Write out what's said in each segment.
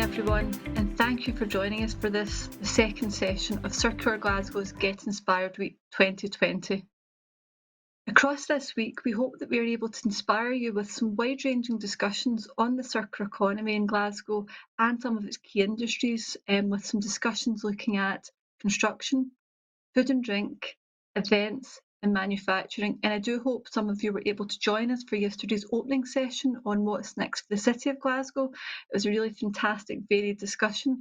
Everyone, and thank you for joining us for this second session of Circular Glasgow's Get Inspired Week 2020. Across this week, we hope that we are able to inspire you with some wide-ranging discussions on the circular economy in Glasgow and some of its key industries, with some discussions looking at construction, food and drink, events, and manufacturing. And I do hope some of you were able to join us for yesterday's opening session on what's next for the City of Glasgow. It was a really fantastic, varied discussion.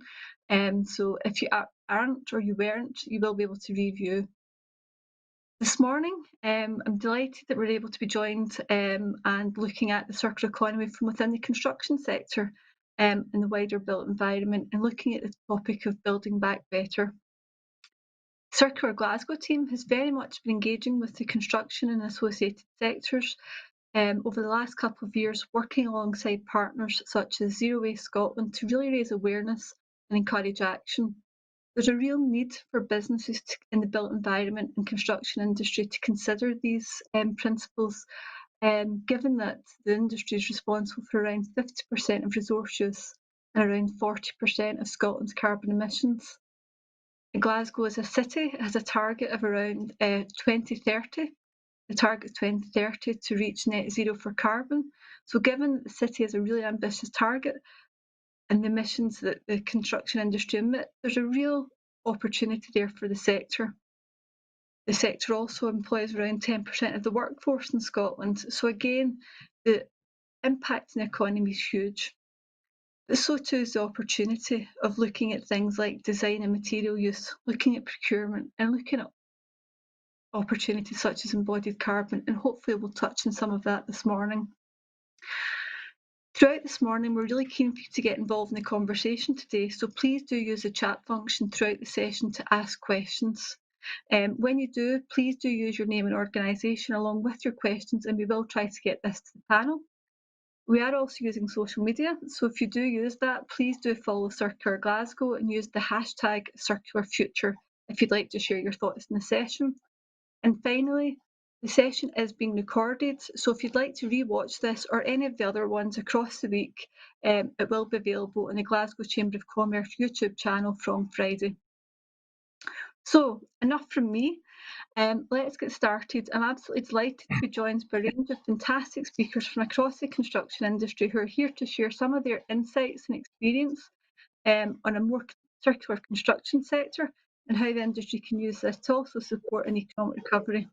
So if you aren't or you weren't, you will be able to review. This morning, I'm delighted that we're able to be joined and looking at the circular economy from within the construction sector and the wider built environment, and looking at the topic of building back better. Circular Glasgow team has very much been engaging with the construction and associated sectors over the last couple of years, working alongside partners such as Zero Waste Scotland to really raise awareness and encourage action. There's a real need for businesses in the built environment and construction industry to consider these principles, given that the industry is responsible for around 50% of resource use and around 40% of Scotland's carbon emissions. Glasgow as a city has a target of around 2030. The target is 2030 to reach net zero for carbon. So given that the city has a really ambitious target and the emissions that the construction industry emit, there's a real opportunity there for the sector. The sector also employs around 10% of the workforce in Scotland. So again, the impact on the economy is huge. But so too is the opportunity of looking at things like design and material use, looking at procurement, and looking at opportunities such as embodied carbon, and hopefully we'll touch on some of that this morning. Throughout this morning, we're really keen for you to get involved in the conversation today, so please do use the chat function throughout the session to ask questions. When you do, please do use your name and organisation along with your questions, and we will try to get this to the panel. We are also using social media, so if you do use that, please do follow Circular Glasgow and use the hashtag #CircularFuture if you'd like to share your thoughts in the session. And finally, the session is being recorded, so if you'd like to re-watch this or any of the other ones across the week, it will be available on the Glasgow Chamber of Commerce YouTube channel from Friday. So, enough from me. Let's get started. I'm absolutely delighted to be joined by a range of fantastic speakers from across the construction industry who are here to share some of their insights and experience on a more circular construction sector and how the industry can use this to also support an economic recovery.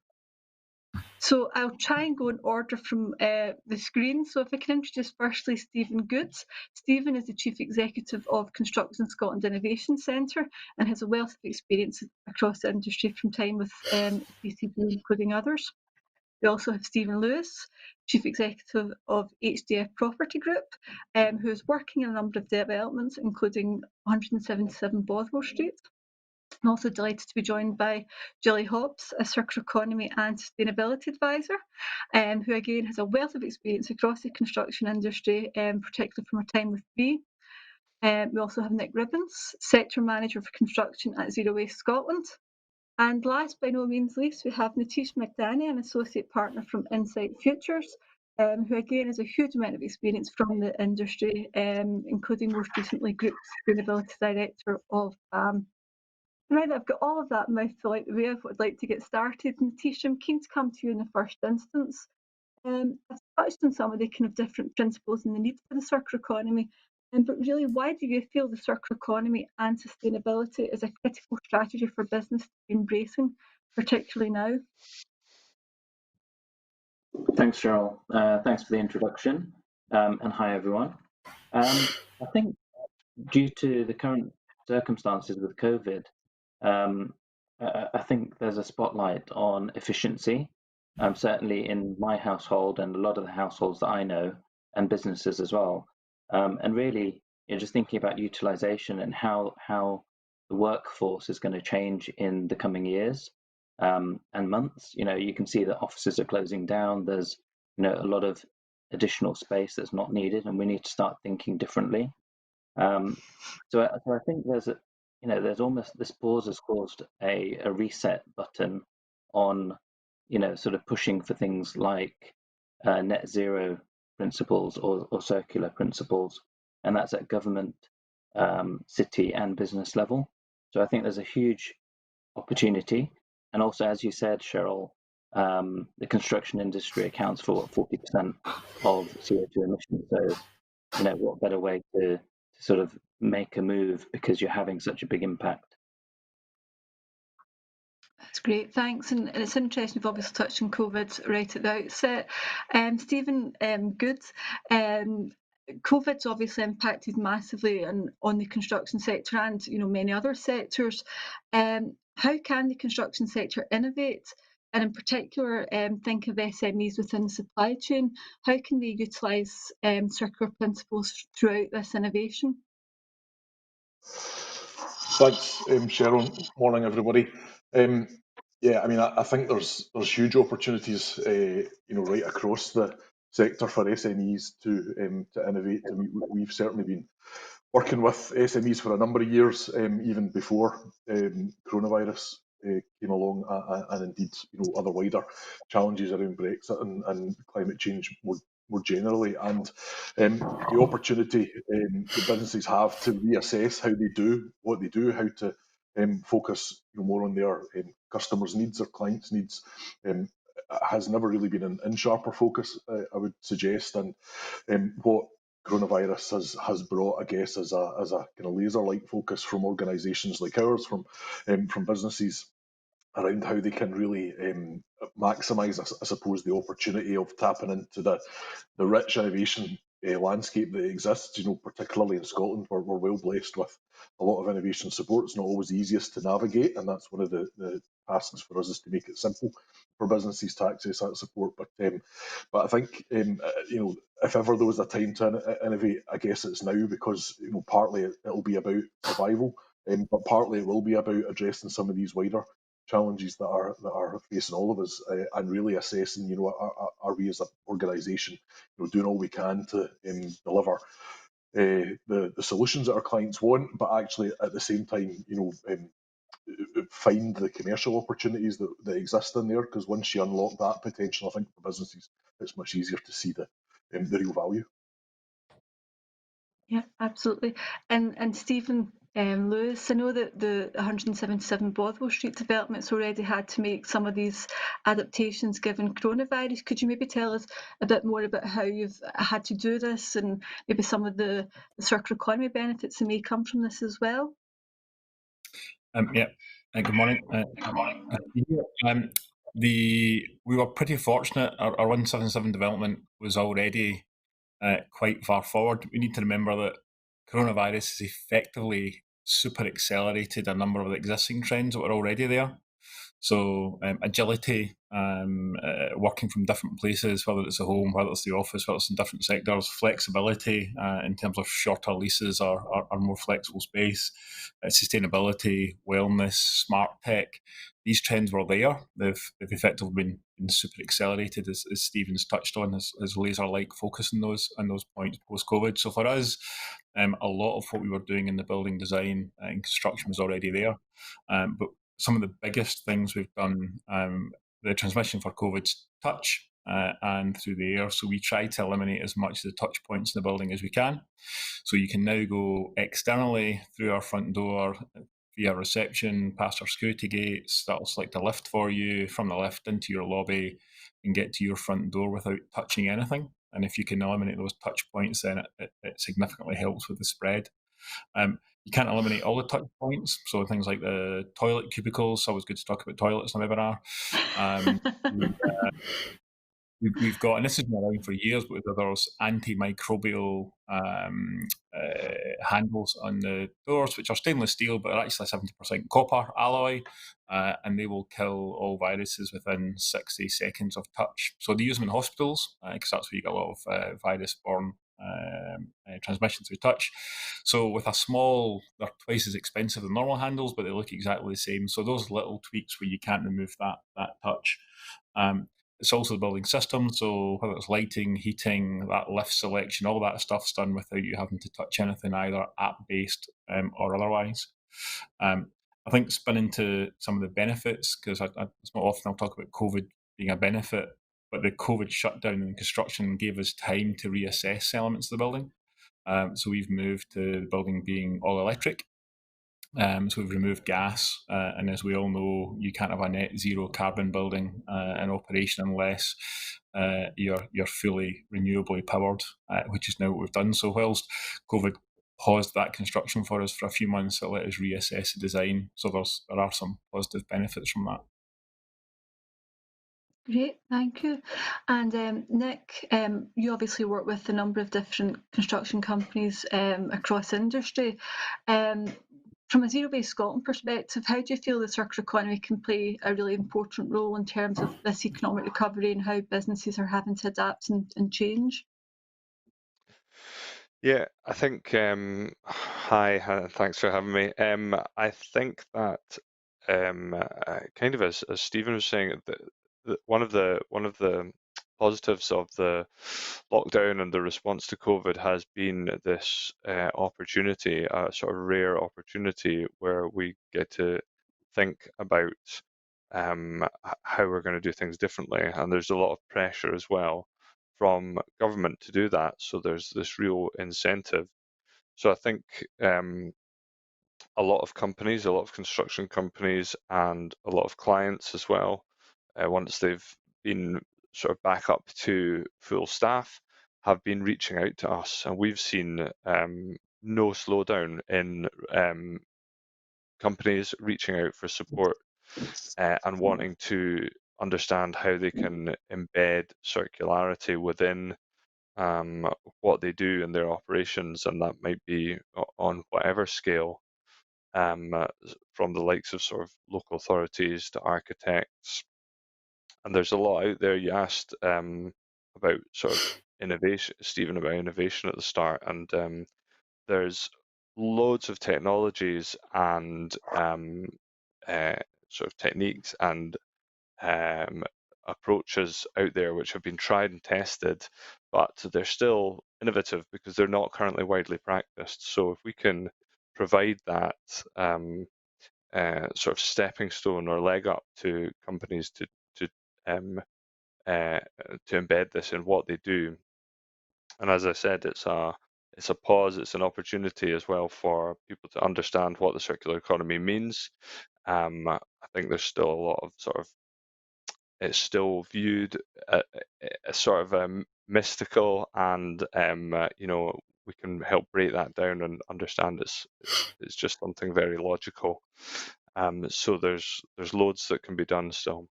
So I'll try and go in order from the screen. So if I can introduce firstly Stephen Goods. Stephen is the Chief Executive of Construction Scotland Innovation Centre and has a wealth of experience across the industry from time with CCB, including others. We also have Stephen Lewis, Chief Executive of HDF Property Group, who is working in a number of developments, including 177 Bothwell Street. I'm also delighted to be joined by Gilli Hobbs, a circular economy and sustainability advisor, who again has a wealth of experience across the construction industry, particularly from her time with B. We also have Nick Ribbons, sector manager for construction at Zero Waste Scotland. And last but no means least, we have Nitesh Magdani, an associate partner from Insight Futures, who again has a huge amount of experience from the industry, including most recently Group Sustainability Director of BAM. Now that I've got all of that mouthful out the way, I would like to get started. Nitesh, I'm keen to come to you in the first instance. I've touched on some of the kind of different principles and the need for the circular economy, but really, why do you feel the circular economy and sustainability is a critical strategy for business to be embracing, particularly now? Thanks, Cheryl. Thanks for the introduction, and hi, everyone. I think due to the current circumstances with COVID, I think there's a spotlight on efficiency, certainly in my household and a lot of the households that I know, and businesses as well. And really, just thinking about utilization and how the workforce is going to change in the coming years and months. You can see that offices are closing down. There's a lot of additional space that's not needed, and we need to start thinking differently. So I think there's almost, this pause has caused a reset button on, sort of pushing for things like net zero principles or circular principles, and that's at government, city and business level. So I think there's a huge opportunity. And also, as you said, Cheryl, the construction industry accounts for 40% of CO2 emissions. So, what better way to sort of make a move because you're having such a big impact? That's great, thanks. And it's interesting, you've obviously touched on COVID right at the outset. Stephen, good. COVID's obviously impacted massively on the construction sector and many other sectors. How can the construction sector innovate? And in particular, think of SMEs within the supply chain. How can they utilise circular principles throughout this innovation? Thanks, Cheryl. Morning, everybody. Yeah, I mean, I think there's huge opportunities, right across the sector for SMEs to innovate. I mean, we've certainly been working with SMEs for a number of years, even before coronavirus came along, and indeed, other wider challenges around Brexit and climate change more generally, and the opportunity the businesses have to reassess how they do what they do, how to focus more on their customers' needs or clients' needs, has never really been in sharper focus, I would suggest. And what coronavirus has brought, I guess, as a kind of laser-like focus from organisations like ours, from businesses, around how they can really maximise, I suppose, the opportunity of tapping into the rich innovation landscape that exists. Particularly in Scotland, we're well blessed with a lot of innovation support. It's not always easiest to navigate, and that's one of the tasks for us, is to make it simple for businesses to access that support. But I think if ever there was a time to innovate, I guess it's now, because partly it'll be about survival, but partly it will be about addressing some of these wider challenges that are facing all of us, and really assessing, are we as an organisation, doing all we can to deliver the solutions that our clients want, but actually at the same time, find the commercial opportunities that exist in there, because once you unlock that potential, I think for businesses it's much easier to see the real value. Yeah, absolutely. And Stephen, Lewis, I know that the 177 Bothwell Street development's already had to make some of these adaptations given coronavirus. Could you maybe tell us a bit more about how you've had to do this, and maybe some of the circular economy benefits that may come from this as well? Yeah. Good morning. We were pretty fortunate. Our 177 development was already quite far forward. We need to remember that coronavirus has effectively super accelerated a number of the existing trends that were already there. So agility, working from different places, whether it's the home, whether it's the office, whether it's in different sectors, flexibility in terms of shorter leases or more flexible space, sustainability, wellness, smart tech. These trends were there. They've effectively been super accelerated, as Stephen's touched on, as laser-like focus on those points post-COVID. So for us, a lot of what we were doing in the building design and construction was already there. But some of the biggest things we've done, the transmission for COVID's touch and through the air. So we try to eliminate as much of the touch points in the building as we can. So you can now go externally through our front door, via reception, past our security gates. That'll select a lift for you, from the lift into your lobby, and get to your front door without touching anything. And if you can eliminate those touch points, then it significantly helps with the spread. You can't eliminate all the touch points, so things like the toilet cubicles. Always good to talk about toilets on the webinar. We've got, and this has been around for years, but there's antimicrobial handles on the doors, which are stainless steel, but are actually 70% copper alloy, and they will kill all viruses within 60 seconds of touch. So they use them in hospitals, because that's where you get a lot of virus-borne transmission through touch. So with a small, they're twice as expensive than normal handles, but they look exactly the same. So those little tweaks where you can't remove that touch. it's also the building system. So whether it's lighting, heating, that lift selection, all that stuff's done without you having to touch anything, either app-based or otherwise. I think spinning to some of the benefits, because it's not often I'll talk about COVID being a benefit, but the COVID shutdown in construction gave us time to reassess elements of the building. So we've moved to the building being all electric. So we've removed gas, and as we all know, you can't have a net zero carbon building in operation unless you're fully renewably powered, which is now what we've done. So whilst COVID paused that construction for us for a few months, it let us reassess the design. So there are some positive benefits from that. Great, thank you. And Nick, you obviously work with a number of different construction companies across industry. From a zero-based Scotland perspective, how do you feel the circular economy can play a really important role in terms of this economic recovery and how businesses are having to adapt and change? Yeah, I think, hi, thanks for having me. I think that kind of as Stephen was saying, one of the positives of the lockdown and the response to COVID has been this opportunity, a sort of rare opportunity where we get to think about how we're going to do things differently. And there's a lot of pressure as well from government to do that. So there's this real incentive. So I think a lot of companies, a lot of construction companies and a lot of clients as well, once they've been sort of back up to full staff, have been reaching out to us. And we've seen no slowdown in companies reaching out for support and wanting to understand how they can embed circularity within what they do in their operations, and that might be on whatever scale, from the likes of sort of local authorities to architects. And there's a lot out there. You asked about sort of innovation, Stephen, about innovation at the start, and there's loads of technologies and sort of techniques and approaches out there which have been tried and tested, but they're still innovative because they're not currently widely practiced. So if we can provide that sort of stepping stone or leg up to companies to embed this in what they do, and as I said, it's a pause, it's an opportunity as well for people to understand what the circular economy means. I think there's still a lot of sort of, it's still viewed as sort of mystical, and we can help break that down and understand it's just something very logical. So there's loads that can be done still.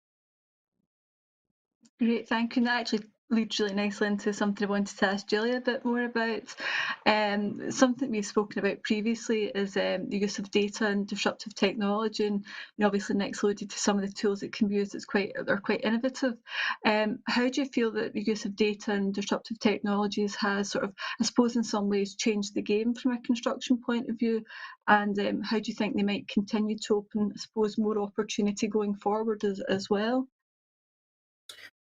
Great, thank you. And that actually leads really nicely into something I wanted to ask Gilli a bit more about. Something we've spoken about previously is the use of data and disruptive technology, and obviously Nick's alluded to some of the tools that can be used. They're quite innovative. How do you feel that the use of data and disruptive technologies has sort of, I suppose, in some ways changed the game from a construction point of view? And how do you think they might continue to open, I suppose, more opportunity going forward as well?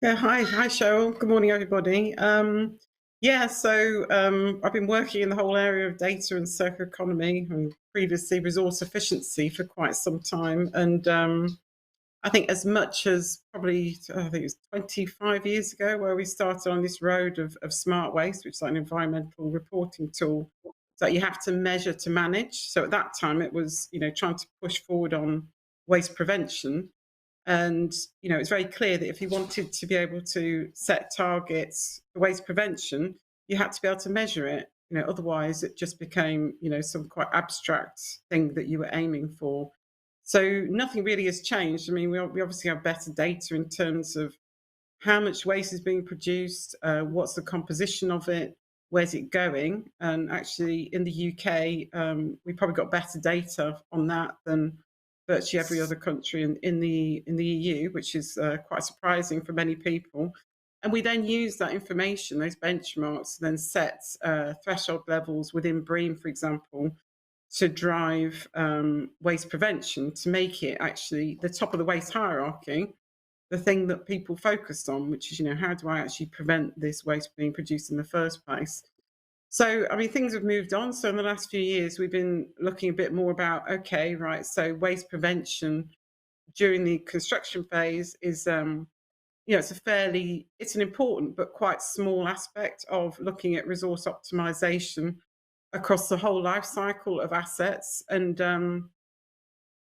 Yeah, hi Cheryl. Good morning, everybody. So I've been working in the whole area of data and circular economy and previously resource efficiency for quite some time. And I think as much as probably, I think it was 25 years ago where we started on this road of smart waste, which is like an environmental reporting tool that you have to measure to manage. So at that time it was, trying to push forward on waste prevention. And, it's very clear that if you wanted to be able to set targets for waste prevention, you had to be able to measure it. Otherwise it just became, some quite abstract thing that you were aiming for. So nothing really has changed. I mean, we obviously have better data in terms of how much waste is being produced, what's the composition of it, where's it going. And actually in the UK, we probably got better data on that than virtually every other country in the EU, which is quite surprising for many people. And we then use that information, those benchmarks, to then set threshold levels within BREEAM, for example, to drive waste prevention, to make it actually the top of the waste hierarchy. the thing that people focused on, which is, how do I actually prevent this waste being produced in the first place? So, I mean, things have moved on. So in the last few years, we've been looking a bit more about, okay, right, so waste prevention during the construction phase is, it's an important but quite small aspect of looking at resource optimization across the whole life cycle of assets. And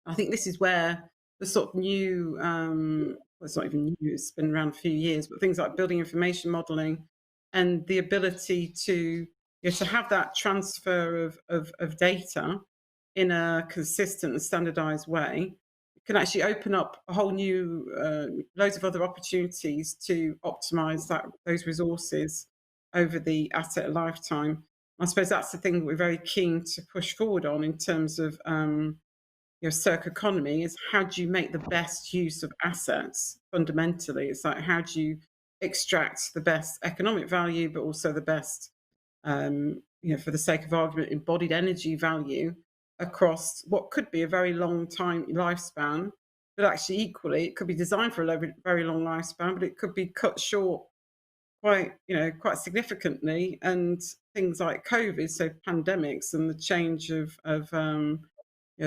I think this is where the sort of new, well, it's not even new, it's been around a few years, but things like building information modeling and the ability to, to have that transfer of data in a consistent and standardized way can actually open up a whole new, loads of other opportunities to optimize those resources over the asset lifetime. I suppose that's the thing that we're very keen to push forward on in terms of circular economy, is how do you make the best use of assets? Fundamentally, it's like, how do you extract the best economic value, but also the best, for the sake of argument, embodied energy value across what could be a very long time lifespan, but actually equally it could be designed for a very long lifespan, but it could be cut short quite significantly. And things like COVID, so pandemics and the change of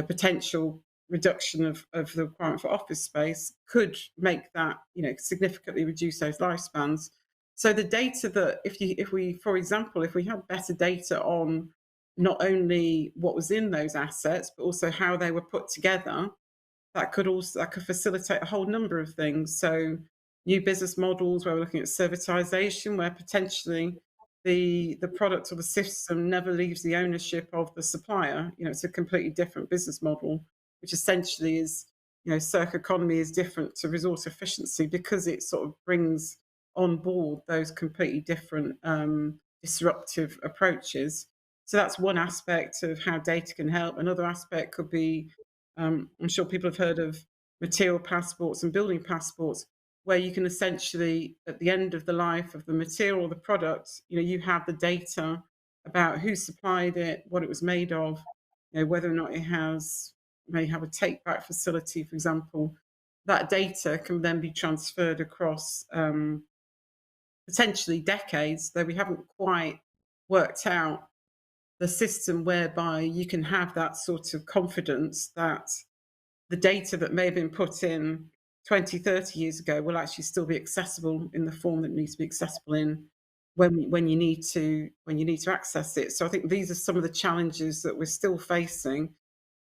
potential reduction of the requirement for office space could make that, significantly reduce those lifespans. So the data that if we, for example, if we had better data on not only what was in those assets, but also how they were put together, that could facilitate a whole number of things. So new business models where we're looking at servitization, where potentially the product or the system never leaves the ownership of the supplier. It's a completely different business model, which essentially is, circular economy is different to resource efficiency because it sort of brings on board those completely different disruptive approaches. So that's one aspect of how data can help. Another aspect could be, I'm sure people have heard of material passports and building passports, where you can essentially, at the end of the life of the material or the product, you have the data about who supplied it, what it was made of, whether or not it may have a take-back facility, for example. That data can then be transferred across potentially decades, though we haven't quite worked out the system whereby you can have that sort of confidence that the data that may have been put in 20, 30 years ago will actually still be accessible in the form that needs to be accessible in when you need to access it. So I think these are some of the challenges that we're still facing.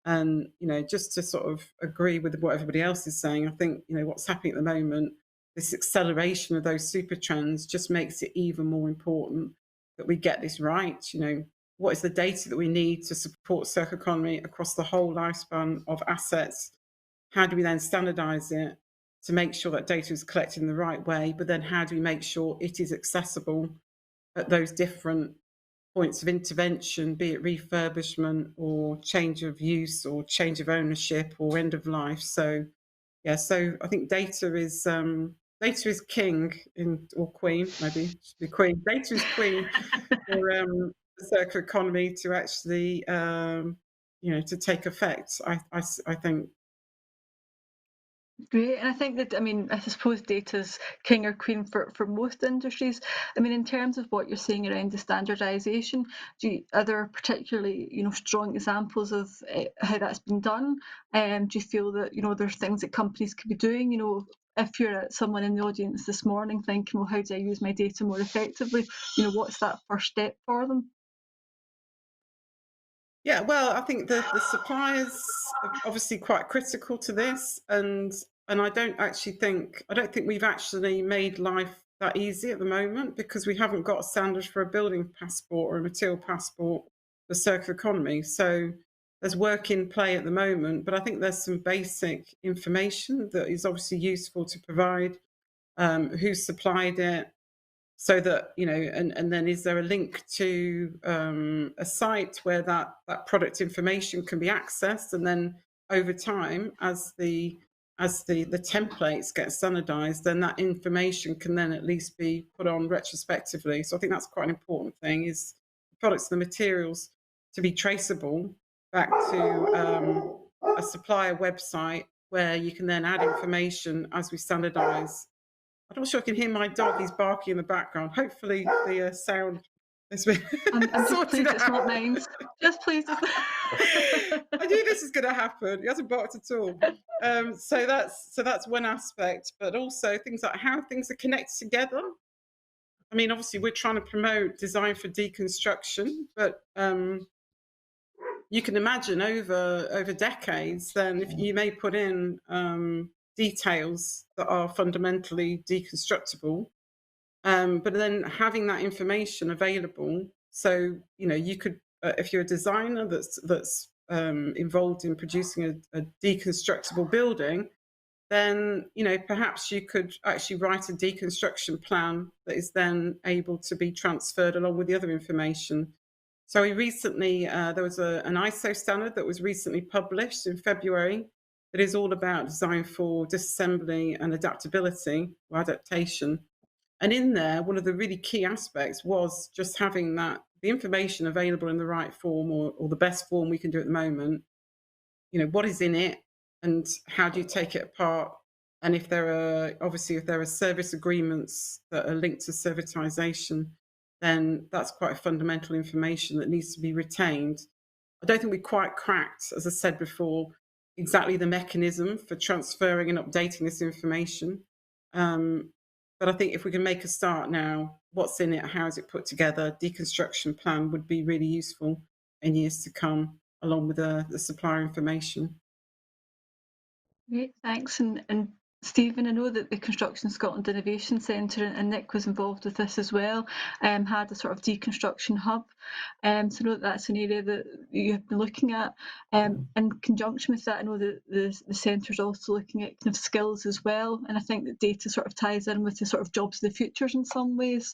And just to sort of agree with what everybody else is saying, I think what's happening at the moment, this acceleration of those super trends, just makes it even more important that we get this right. What is the data that we need to support circular economy across the whole lifespan of assets? How do we then standardize it to make sure that data is collected in the right way? But then how do we make sure it is accessible at those different points of intervention, be it refurbishment or change of use or change of ownership or end of life? So I think data is king or queen, maybe should be queen. Data is queen for the circular economy to actually to take effect. I think. Great, and I think that, I suppose data's king or queen for most industries. In terms of what you're saying around the standardisation, are there particularly strong examples of how that's been done? Do you feel that there's things that companies could be doing? If you're someone in the audience this morning thinking, well, how do I use my data more effectively? What's that first step for them? Yeah, well, I think the suppliers are obviously quite critical to this, and I don't think we've actually made life that easy at the moment, because we haven't got a standard for a building passport or a material passport for circular economy. So there's work in play at the moment, but I think there's some basic information that is obviously useful to provide, who supplied it, so that and then is there a link to a site where that product information can be accessed, and then over time, as the templates get standardized, then that information can then at least be put on retrospectively. So I think that's quite an important thing, is the products and the materials to be traceable back to a supplier website where you can then add information as we standardise. I'm not sure I can hear my dog, he's barking in the background. Hopefully the sound has been I'm just sorted pleased it's not out. mine. Just pleased it's I knew this was going to happen. He hasn't barked at all. So that's one aspect, but also things like how things are connected together. I mean, obviously, we're trying to promote design for deconstruction, but you can imagine over decades, then if you may put in details that are fundamentally deconstructible, but then having that information available, so you could, if you're a designer that's involved in producing a deconstructible building, then perhaps you could actually write a deconstruction plan that is then able to be transferred along with the other information. So we recently, there was an ISO standard that was recently published in February that is all about design for disassembly and adaptability or adaptation. And in there, one of the really key aspects was just having the information available in the right form, or the best form we can do at the moment. What is in it and how do you take it apart? And if there are service agreements that are linked to servitization, then that's quite fundamental information that needs to be retained. I don't think we quite cracked, as I said before, exactly the mechanism for transferring and updating this information. But I think if we can make a start now, what's in it, how is it put together, deconstruction plan would be really useful in years to come, along with the supplier information. Great, thanks. And Stephen, I know that the Construction Scotland Innovation Centre, and Nick was involved with this as well, had a sort of deconstruction hub. So I know that's an area that you've been looking at. In conjunction with that, I know that the centre's also looking at kind of skills as well. And I think that data sort of ties in with the sort of jobs of the futures in some ways.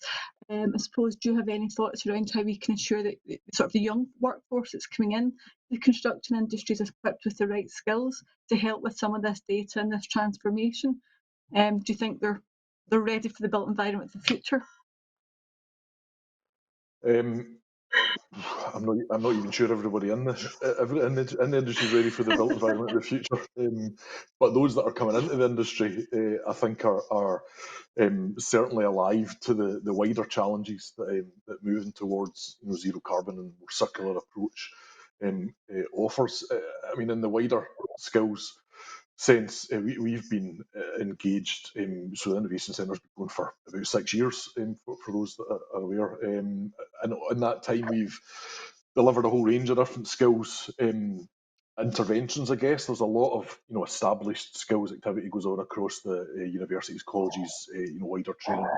I suppose, do you have any thoughts around how we can ensure that sort of the young workforce that's coming in the construction industry is equipped with the right skills to help with some of this data and this transformation? Do you think they're ready for the built environment of the future? I'm not even sure everybody in the industry is ready for the built environment of the future. But those that are coming into the industry, I think, are certainly alive to the wider challenges that moving towards zero carbon and more circular approach offers. I mean, in the wider skills sense, we've been engaged. So the Innovation Centre's been going for about 6 years, for those that are aware. And in that time, we've delivered a whole range of different skills interventions. I guess there's a lot of established skills activity goes on across the universities, colleges, wider training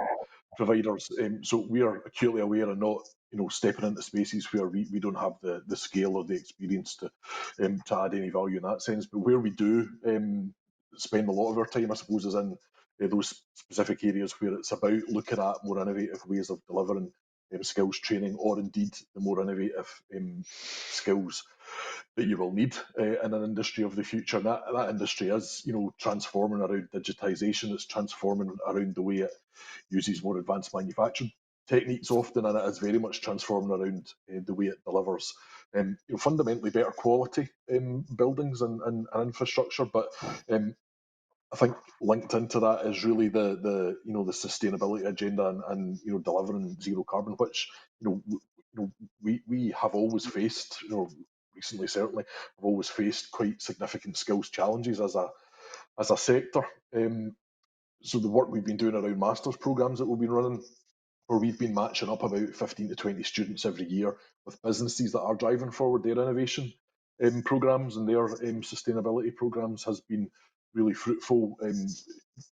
providers. So we are acutely aware and not stepping into spaces where we don't have the scale or the experience to add any value in that sense. But where we do spend a lot of our time, I suppose, is in those specific areas where it's about looking at more innovative ways of delivering skills training, or indeed the more innovative skills that you will need in an industry of the future. And that industry is transforming around digitisation. It's transforming around the way it uses more advanced manufacturing techniques often, and it is very much transforming around the way it delivers fundamentally better quality buildings and infrastructure. But I think linked into that is really the sustainability agenda and delivering zero carbon, which we have always faced. Recently, certainly, have always faced quite significant skills challenges as a sector. So the work we've been doing around masters programs that we've been running, where we've been matching up about 15 to 20 students every year with businesses that are driving forward their innovation programs and their sustainability programs, has been really fruitful.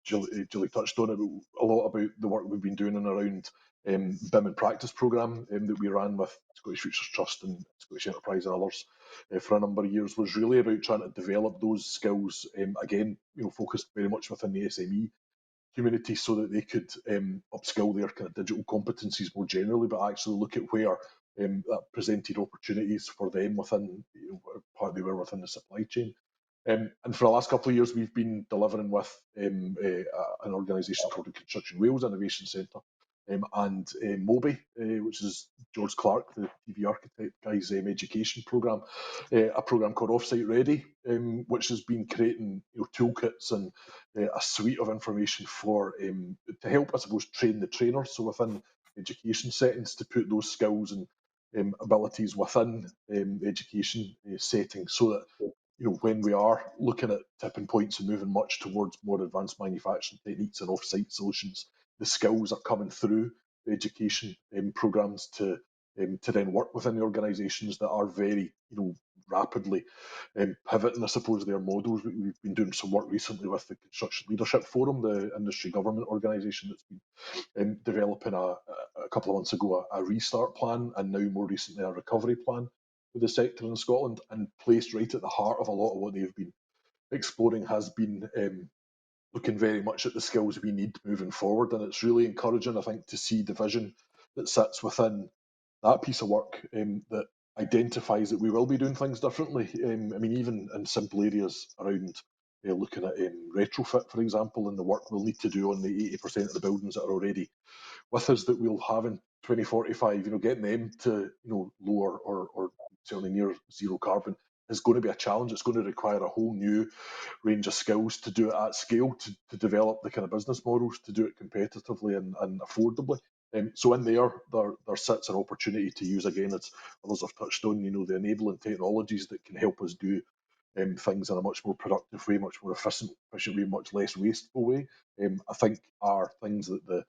Gilli touched on it a lot about the work we've been doing in around BAM and practice programme that we ran with Scottish Futures Trust and Scottish Enterprise and others for a number of years, was really about trying to develop those skills, again, focused very much within the SME community, so that they could upskill their kind of digital competencies more generally, but actually look at where that presented opportunities for them within part they were within the supply chain. And for the last couple of years, we've been delivering with an organisation called the Construction Wales Innovation Centre, and MOBI, which is George Clark, the TV architect guy's education programme, a programme called Offsite Ready, which has been creating toolkits and a suite of information for to help, I suppose, train the trainers. So within education settings, to put those skills and abilities within the education setting, so that when we are looking at tipping points and moving much towards more advanced manufacturing techniques and off-site solutions, the skills are coming through the education programmes to then work within the organisations that are very rapidly pivoting, I suppose, their models. We've been doing some work recently with the Construction Leadership Forum, the industry government organisation that's been developing a couple of months ago a restart plan, and now more recently a recovery plan for the sector in Scotland. And placed right at the heart of a lot of what they've been exploring has been looking very much at the skills we need moving forward. And it's really encouraging, I think, to see the vision that sits within that piece of work that identifies that we will be doing things differently. I mean, even in simple areas around looking at retrofit, for example, and the work we'll need to do on the 80% of the buildings that are already with us that we'll have in 2045, getting them to lower or certainly near zero carbon is going to be a challenge. It's going to require a whole new range of skills to do it at scale, to develop the kind of business models, to do it competitively and affordably. So in there sits an opportunity to use, again, as others have touched on, the enabling technologies that can help us do things in a much more productive way, much more efficient way, much less wasteful way. I think are things that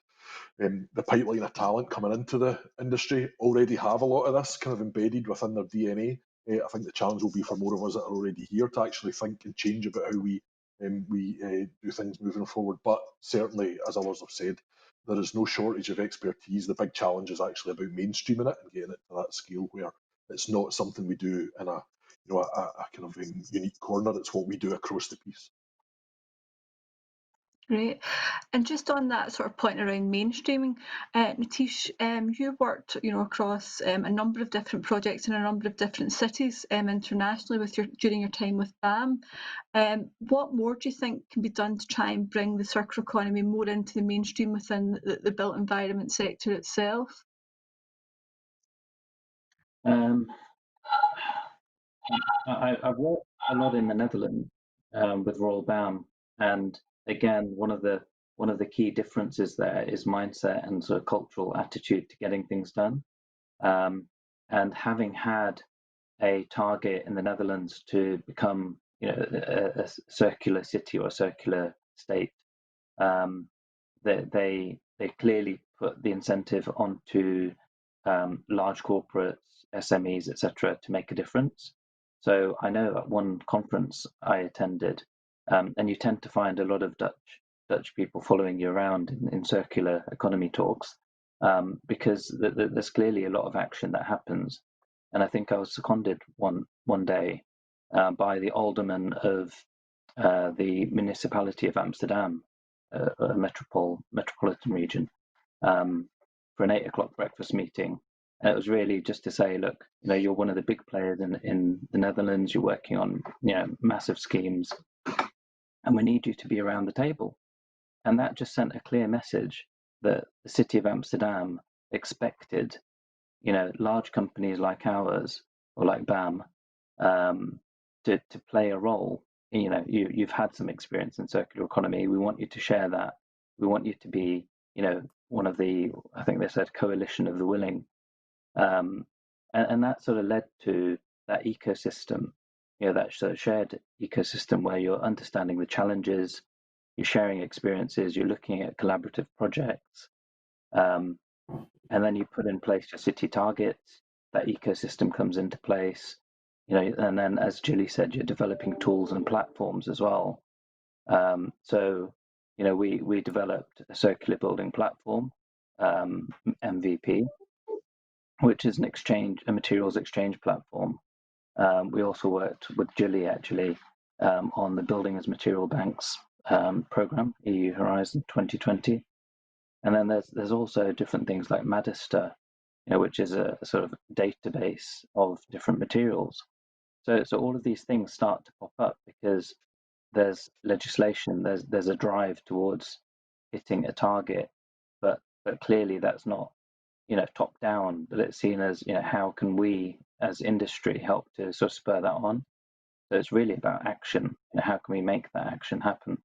the pipeline of talent coming into the industry already have a lot of this kind of embedded within their DNA. I think the challenge will be for more of us that are already here to actually think and change about how we do things moving forward. But certainly, as others have said, there is no shortage of expertise. The big challenge is actually about mainstreaming it and getting it to that scale where it's not something we do in a kind of unique corner. It's what we do across the piece. Great. And just on that sort of point around mainstreaming, Nitesh, you worked, across a number of different projects in a number of different cities internationally during your time with BAM. What more do you think can be done to try and bring the circular economy more into the mainstream within the built environment sector itself? I've worked a lot in the Netherlands with Royal BAM, and again, one of the key differences there is mindset and sort of cultural attitude to getting things done. And having had a target in the Netherlands to become, a circular city or a circular state, they clearly put the incentive onto large corporates, SMEs, etc., to make a difference. So I know at one conference I attended, and you tend to find a lot of Dutch people following you around in circular economy talks, because there's clearly a lot of action that happens. And I think I was seconded one day by the alderman of the municipality of Amsterdam, a metropolitan region, for an 8 o'clock breakfast meeting. And it was really just to say, look, you're one of the big players in the Netherlands. You're working on massive schemes, and we need you to be around the table. And that just sent a clear message that the city of Amsterdam expected, large companies like ours or like BAM to play a role. You've had some experience in circular economy. We want you to share that. We want you to be, one of the, I think they said, coalition of the willing. And that sort of led to that ecosystem, that sort of shared ecosystem where you're understanding the challenges, you're sharing experiences, you're looking at collaborative projects, and then you put in place your city targets. That ecosystem comes into place, and then, as Gilli said, you're developing tools and platforms as well. So, we developed a circular building platform, MVP, which is a materials exchange platform. We also worked with Gilli actually on the Building as Material Banks program, EU Horizon 2020. And then there's also different things like Magister, which is a sort of database of different materials. So all of these things start to pop up because there's legislation, there's a drive towards hitting a target, but but clearly that's not, top down, but it's seen as, how can we as industry help to sort of spur that on? So it's really about action. How can we make that action happen?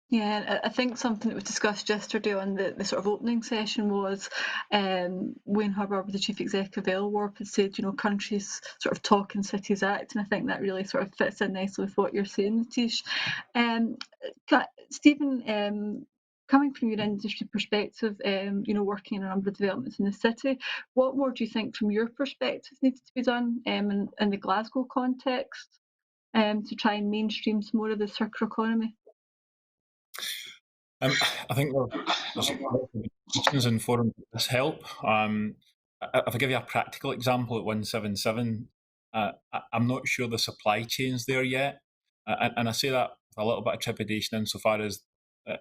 Yeah, I think something that was discussed yesterday on the sort of opening session was Wayne Hubbard, the Chief Executive of LWARP, had said, countries sort of talk and cities act, and I think that really sort of fits in nicely with what you're saying, Nitesh. Stephen, coming from your industry perspective, working in a number of developments in the city, what more do you think from your perspective needs to be done in the Glasgow context to try and mainstream some more of the circular economy? I think there's discussions in forums that this help. If I give you a practical example at 177, I'm not sure the supply chain's there yet. And I say that with a little bit of trepidation insofar as,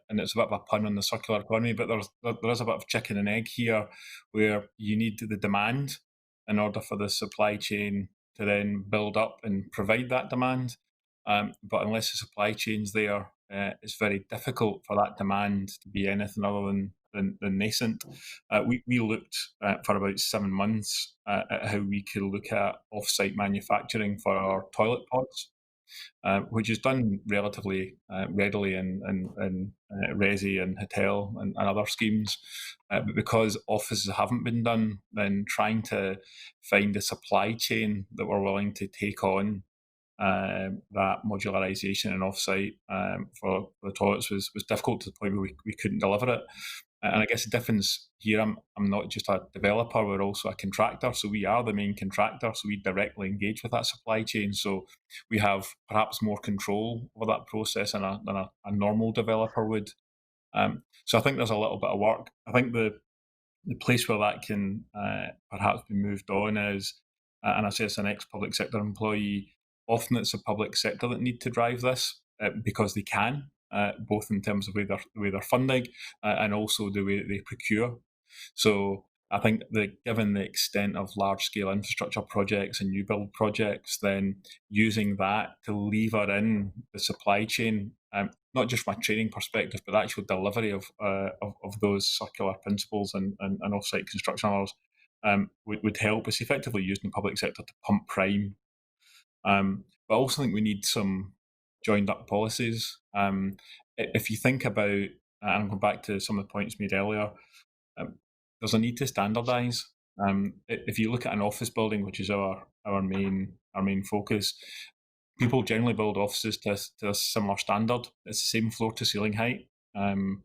and it's a bit of a pun on the circular economy, but there is a bit of chicken and egg here where you need the demand in order for the supply chain to then build up and provide that demand. But unless the supply chain's there, it's very difficult for that demand to be anything other than nascent. We looked for about 7 months at how we could look at off-site manufacturing for our toilet pods, which is done relatively readily in Resi and Hotel and other schemes. But because offices haven't been done, then trying to find a supply chain that we're willing to take on that modularisation and offsite for the toilets was difficult to the point where we couldn't deliver it. And I guess the difference here, I'm not just a developer, we're also a contractor. So we are the main contractor, so we directly engage with that supply chain. So we have perhaps more control over that process than a normal developer would. So I think there's a little bit of work. I think the place where that can perhaps be moved on is, and I say it's an ex-public sector employee, often it's the public sector that need to drive this because they can, both in terms of the way they're funding and also the way they procure. So I think that given the extent of large-scale infrastructure projects and new build projects, then using that to lever in the supply chain, not just from a training perspective, but the actual delivery of those circular principles and off-site construction hours would help. It's effectively using the public sector to pump prime. But I also think we need some joined up policies. If you think about, and I'm going back to some of the points made earlier, there's a need to standardise. If you look at an office building, which is our main focus, people generally build offices to a similar standard. It's the same floor to ceiling height.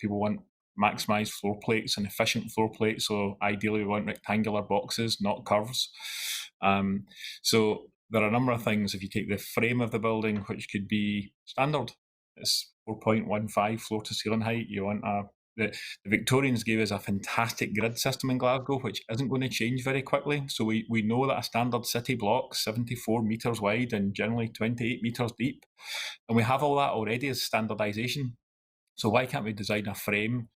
People want maximised floor plates and efficient floor plates. So ideally we want rectangular boxes, not curves. So there are a number of things. If you take the frame of the building, which could be standard, it's 4.15 floor to ceiling height. You want the Victorians gave us a fantastic grid system in Glasgow, which isn't going to change very quickly. So we know that a standard city block, 74 metres wide and generally 28 metres deep. And we have all that already as standardisation. So why can't we design a frame?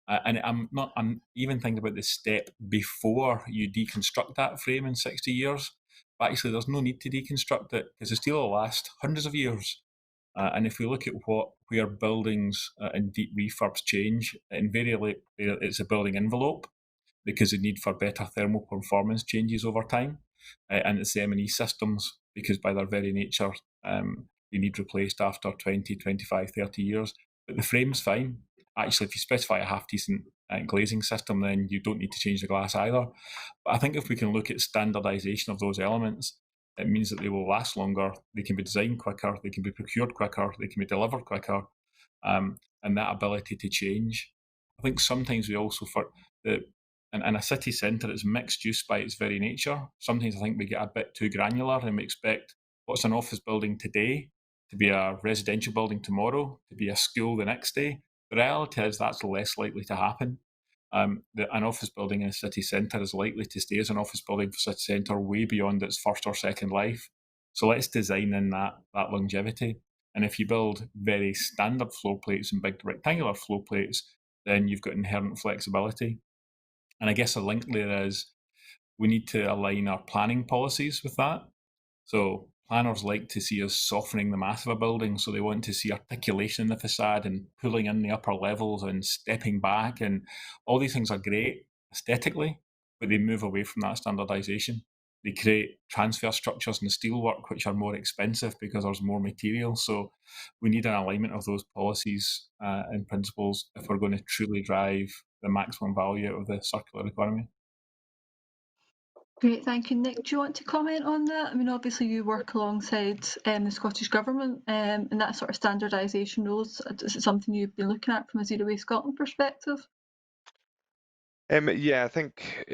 And I'm even thinking about the step before you deconstruct that frame in 60 years. But actually, there's no need to deconstruct it because the steel will last hundreds of years. And if we look at where buildings and deep refurbs change, invariably it's a building envelope because the need for better thermal performance changes over time. And it's the M&E systems because by their very nature, they need replaced after 20, 25, 30 years. But the frame's fine. Actually, if you specify a half-decent glazing system, then you don't need to change the glass either. But I think if we can look at standardisation of those elements, it means that they will last longer, they can be designed quicker, they can be procured quicker, they can be delivered quicker, and that ability to change. I think sometimes we also, in a city centre, it's mixed use by its very nature. Sometimes I think we get a bit too granular and we expect what's an office building today to be a residential building tomorrow, to be a school the next day. The reality is that's less likely to happen. An office building in a city centre is likely to stay as an office building for city centre way beyond its first or second life. So let's design in that longevity. And if you build very standard floor plates and big rectangular floor plates, then you've got inherent flexibility. And I guess a link there is we need to align our planning policies with that. So planners like to see us softening the mass of a building, so they want to see articulation in the facade and pulling in the upper levels and stepping back, and all these things are great aesthetically, but they move away from that standardization. They create transfer structures in the steelwork which are more expensive because there's more material. So we need an alignment of those policies and principles if we're going to truly drive the maximum value out of the circular economy. Great, thank you. Nick, do you want to comment on that? I mean, obviously you work alongside the Scottish Government and that sort of standardisation rules. Is it something you've been looking at from a Zero Waste Scotland perspective? Yeah, I think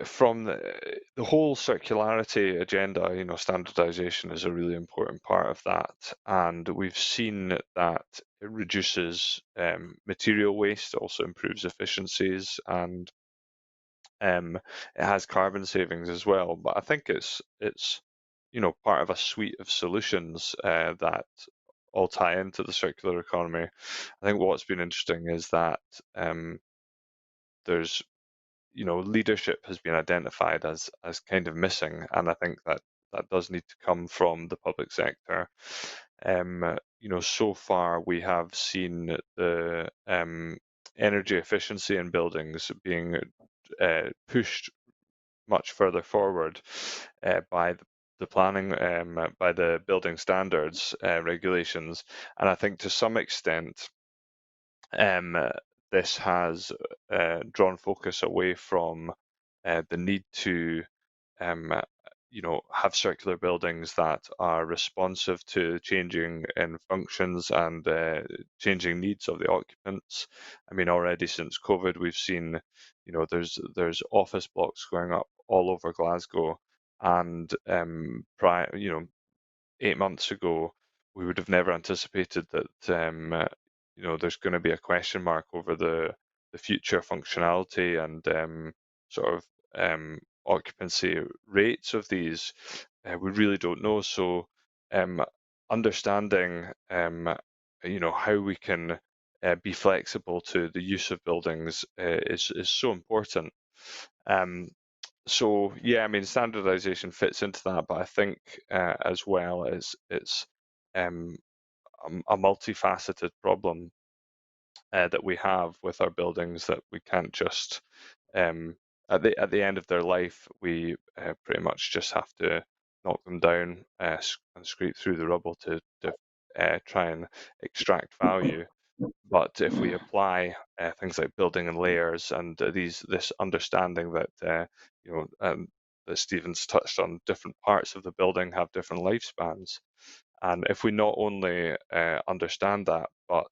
from the whole circularity agenda, standardization is a really important part of that. And we've seen that it reduces material waste, also improves efficiencies, and it has carbon savings as well. But I think it's part of a suite of solutions that all tie into the circular economy. I think what's been interesting is that there's leadership has been identified as kind of missing, and I think that does need to come from the public sector. So far we have seen the energy efficiency in buildings being pushed much further forward by the planning, by the building standards regulations, and I think to some extent this has drawn focus away from the need to have circular buildings that are responsive to changing in functions and changing needs of the occupants. I mean, already since COVID, we've seen, there's office blocks going up all over Glasgow, and 8 months ago, we would have never anticipated that there's going to be a question mark over the future functionality and sort of occupancy rates of these. We really don't know. So understanding how we can be flexible to the use of buildings is so important. So yeah, I mean, standardization fits into that, but I think as well as it's a multifaceted problem that we have with our buildings, that we can't just at the end of their life, we pretty much just have to knock them down and scrape through the rubble to try and extract value. But if we apply things like building in layers and this understanding that that Stephen's touched on, different parts of the building have different lifespans, and if we not only understand that but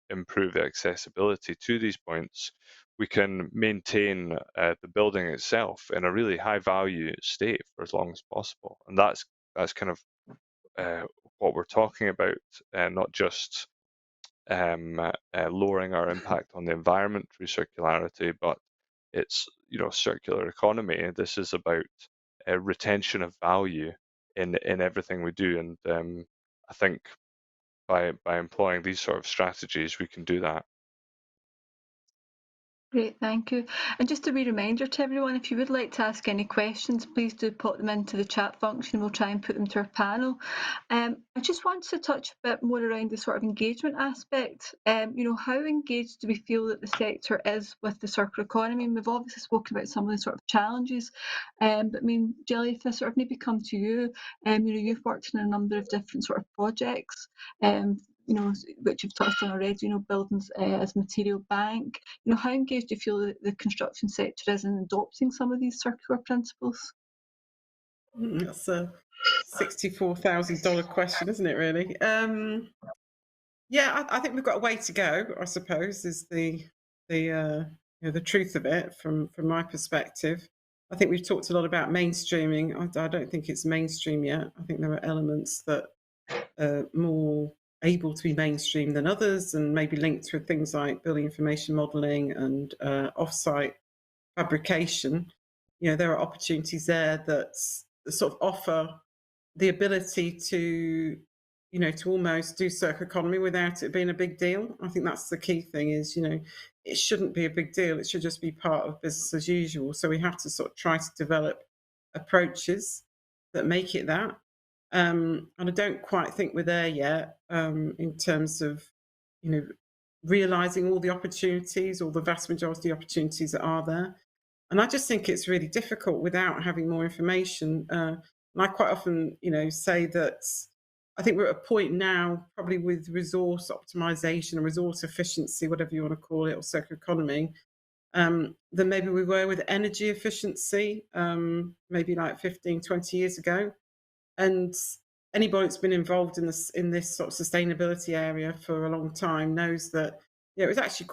improve the accessibility to these points, we can maintain the building itself in a really high value state for as long as possible. And that's kind of what we're talking about, not just lowering our impact on the environment through circularity, but it's circular economy. This is about retention of value in everything we do, and I think by employing these sort of strategies, we can do that. Great, thank you. And just a wee reminder to everyone, if you would like to ask any questions, please do pop them into the chat function. We'll try and put them to our panel. I just want to touch a bit more around the sort of engagement aspect. How engaged do we feel that the sector is with the circular economy? And we've obviously spoken about some of the sort of challenges, but I mean, Gilli, if I sort of maybe come to you, you've worked in a number of different sort of projects, which you've touched on already, buildings as material bank. How engaged do you feel that the construction sector is in adopting some of these circular principles? That's a $64,000 question, isn't it, really? Yeah, I think we've got a way to go, I suppose, is the truth of it from my perspective. I think we've talked a lot about mainstreaming. I don't think it's mainstream yet. I think there are elements that are more able to be mainstream than others, and maybe linked with things like building information modelling and off-site fabrication. There are opportunities there that sort of offer the ability to almost do circular economy without it being a big deal. I think that's the key thing, is it shouldn't be a big deal. It should just be part of business as usual. So we have to sort of try to develop approaches that make it that. And I don't quite think we're there yet in terms of, realising all the opportunities, or the vast majority of the opportunities that are there. And I just think it's really difficult without having more information. And I quite often, say that I think we're at a point now, probably with resource optimization and resource efficiency, whatever you want to call it, or circular economy, than maybe we were with energy efficiency, maybe like 15, 20 years ago. And anybody that's been involved in this sort of sustainability area for a long time knows that it was actually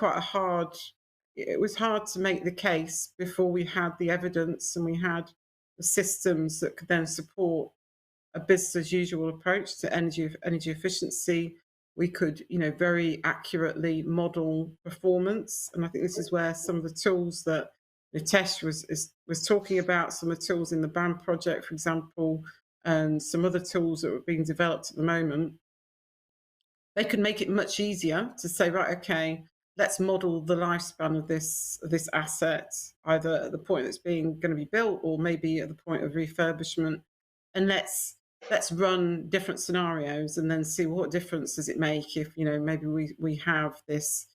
it was hard to make the case before we had the evidence and we had the systems that could then support a business as usual approach to energy efficiency. We could, very accurately model performance, and I think this is where some of the tools that Nitesh was talking about, some of the tools in the BAM project, for example, and some other tools that are being developed at the moment, they could make it much easier to say, right, okay, let's model the lifespan of this asset, either at the point that's going to be built, or maybe at the point of refurbishment, and let's run different scenarios and then see what difference does it make if maybe we have this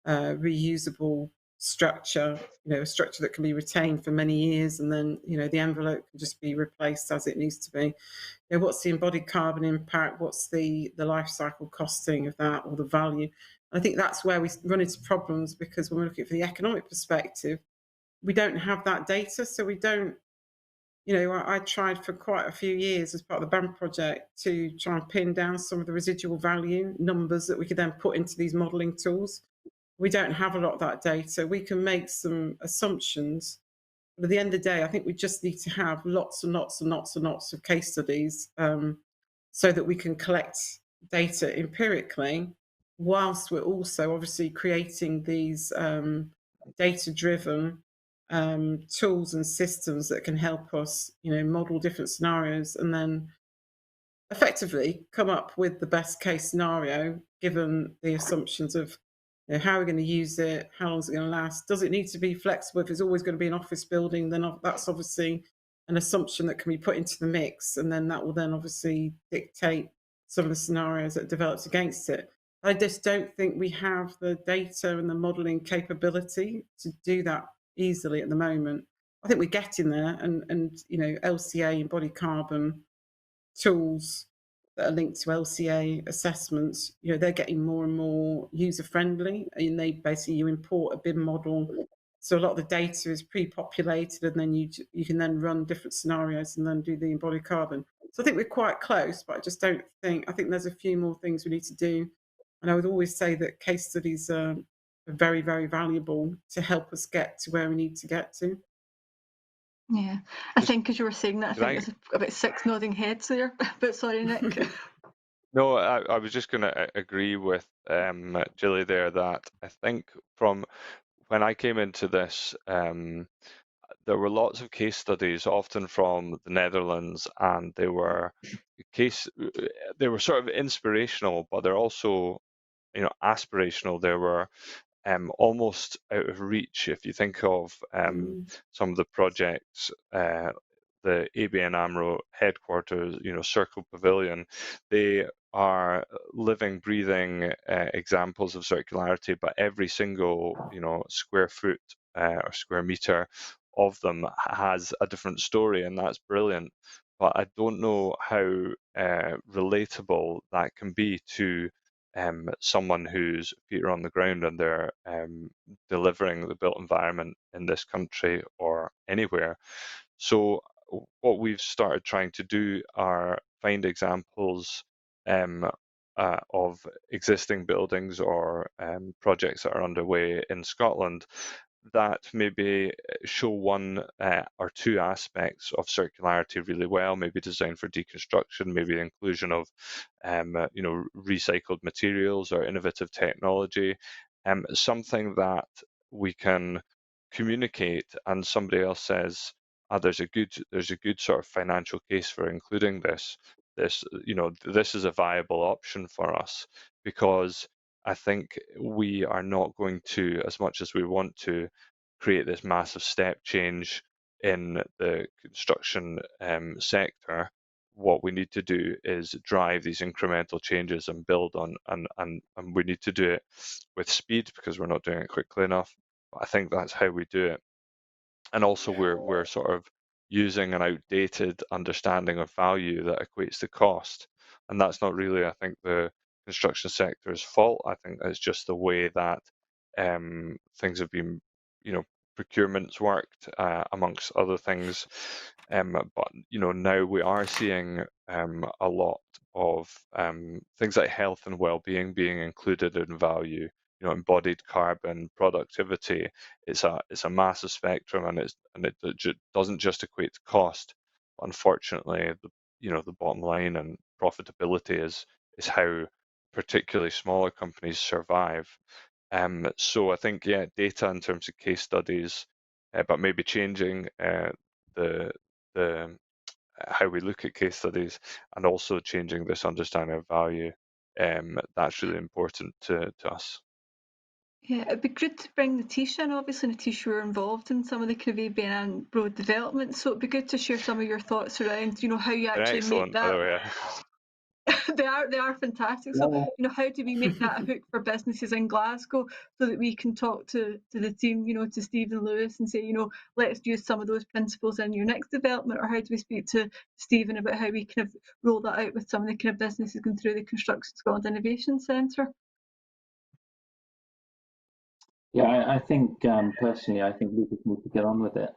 reusable structure, a structure that can be retained for many years, and then the envelope can just be replaced as it needs to be. What's the embodied carbon impact? What's the life cycle costing of that, or the value? I think that's where we run into problems, because when we're looking from the economic perspective, we don't have that data, so we don't. I tried for quite a few years as part of the BAM project to try and pin down some of the residual value numbers that we could then put into these modelling tools. We don't have a lot of that data. We can make some assumptions, but at the end of the day, I think we just need to have lots and lots and lots and lots of case studies so that we can collect data empirically, whilst we're also obviously creating these data-driven tools and systems that can help us, model different scenarios and then effectively come up with the best case scenario, given the assumptions of how we're going to use it, how long is it going to last, does it need to be flexible? If it's always going to be an office building, then that's obviously an assumption that can be put into the mix, and then that will then obviously dictate some of the scenarios that develops against it. I just don't think we have the data and the modelling capability to do that easily at the moment. I think we're getting there, and LCA, embodied carbon tools that are linked to LCA assessments, they're getting more and more user friendly, and they basically, you import a BIM model, so a lot of the data is pre-populated, and then you can then run different scenarios and then do the embodied carbon. So I think we're quite close, but I think there's a few more things we need to do. And I would always say that case studies are very, very valuable to help us get to where we need to get to. Yeah, I think as you were saying that, I think there's about 6 nodding heads there, but sorry, Nick. No, I was just going to agree with Gilli there, that I think from when I came into this, there were lots of case studies, often from the Netherlands, and they were sort of inspirational, but they're also, aspirational. They were almost out of reach. If you think of some of the projects, the ABN AMRO headquarters, Circle Pavilion, they are living, breathing examples of circularity, but every single, square foot or square meter of them has a different story, and that's brilliant. But I don't know how relatable that can be to someone whose feet are on the ground and they're delivering the built environment in this country or anywhere. So what we've started trying to do are find examples of existing buildings or projects that are underway in Scotland that maybe show one or two aspects of circularity really well, maybe designed for deconstruction, maybe the inclusion of recycled materials or innovative technology, something that we can communicate, and somebody else says, there's a good sort of financial case for including this is a viable option for us, because I think we are not going to, as much as we want to, create this massive step change in the construction sector what we need to do is drive these incremental changes and build on, and we need to do it with speed because we're not doing it quickly enough. But I think that's how we do it. And also we're sort of using an outdated understanding of value that equates to cost. And that's not really, I think, the construction sector's fault. I think it's just the way that things have been, procurements worked, amongst other things. But now we are seeing a lot of things like health and well-being being included in value. Embodied carbon, productivity. It's a massive spectrum, and it doesn't just equate to cost. Unfortunately, the bottom line and profitability is how particularly smaller companies survive. So I think, data in terms of case studies, but maybe changing the how we look at case studies, and also changing this understanding of value. That's really important to us. Yeah, it'd be good to bring Nitesh in. Obviously, Nitesh, you were involved in some of the kind of ABN road development, so it'd be good to share some of your thoughts around, how you They're actually excellent, make by the that. way. They are fantastic. So, how do we make that a hook for businesses in Glasgow so that we can talk to the team, to Stephen Lewis and say, let's use some of those principles in your next development, or how do we speak to Stephen about how we kind of roll that out with some of the kind of businesses going through the Construction Scotland Innovation Centre? Yeah, I think personally, I think we just need to get on with it,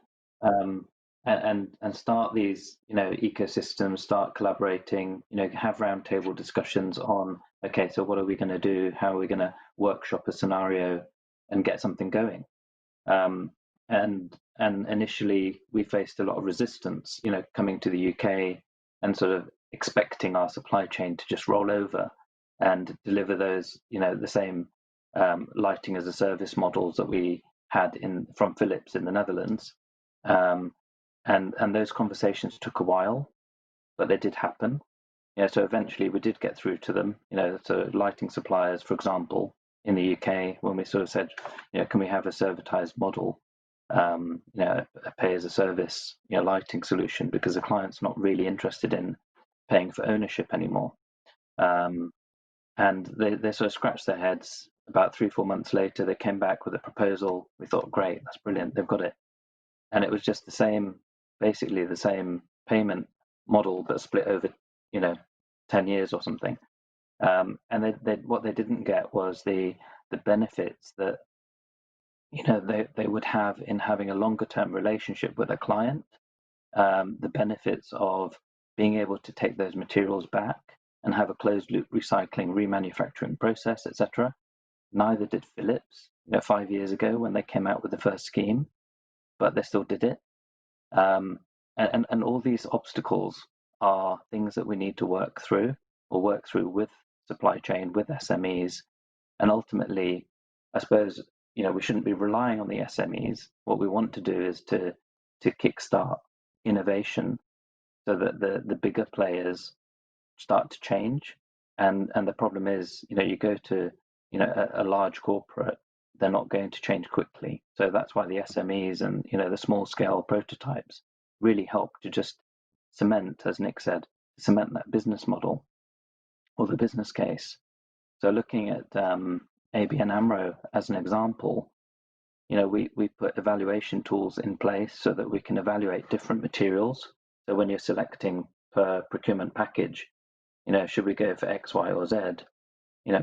and start these, ecosystems, start collaborating, have roundtable discussions on, okay, so what are we going to do? How are we going to workshop a scenario and get something going? And initially we faced a lot of resistance, coming to the UK and sort of expecting our supply chain to just roll over and deliver those, the same lighting as a service models that we had from Philips in the Netherlands. And those conversations took a while, but they did happen. So eventually we did get through to them, so lighting suppliers, for example, in the UK, when we sort of said, can we have a servitized model, a pay as a service, lighting solution, because the client's not really interested in paying for ownership anymore. And they sort of scratched their heads. About 3-4 months later, they came back with a proposal. We thought, great, that's brilliant, they've got it. And it was just basically the same payment model, but split over, 10 years or something. And what they didn't get was the benefits that, they would have in having a longer term relationship with a client, the benefits of being able to take those materials back and have a closed loop recycling, remanufacturing process, etc. Neither did Philips, 5 years ago when they came out with the first scheme, but they still did it. And all these obstacles are things that we need to work through with supply chain, with SMEs. And ultimately, I suppose, we shouldn't be relying on the SMEs. What we want to do is to kickstart innovation so that the bigger players start to change. And the problem is, you go to, a large corporate, they're not going to change quickly. So that's why the SMEs and, the small scale prototypes really help to just cement, as Nick said, cement that business model or the business case. So looking at ABN AMRO as an example, we put evaluation tools in place so that we can evaluate different materials. So when you're selecting per procurement package, should we go for X, Y, or Z?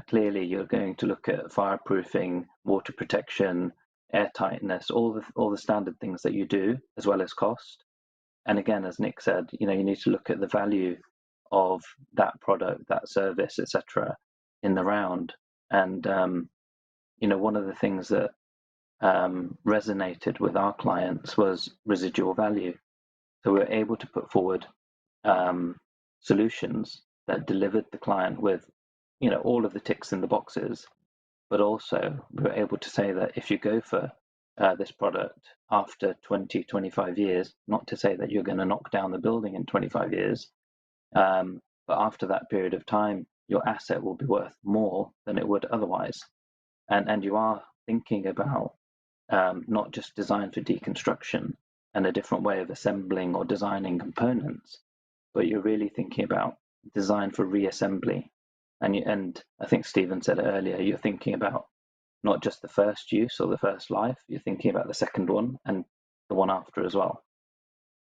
Clearly you're going to look at fireproofing, water protection, airtightness, all the standard things that you do, as well as cost. And again, as Nick said, you need to look at the value of that product, that service, etc., in the round. And one of the things that resonated with our clients was residual value. So we were able to put forward solutions that delivered the client with, all of the ticks in the boxes, but also we were able to say that if you go for this product after 20, 25 years, not to say that you're going to knock down the building in 25 years, but after that period of time, your asset will be worth more than it would otherwise. And you are thinking about not just design for deconstruction and a different way of assembling or designing components, but you're really thinking about design for reassembly. And I think Stephen said it earlier, you're thinking about not just the first use or the first life, you're thinking about the second one and the one after as well.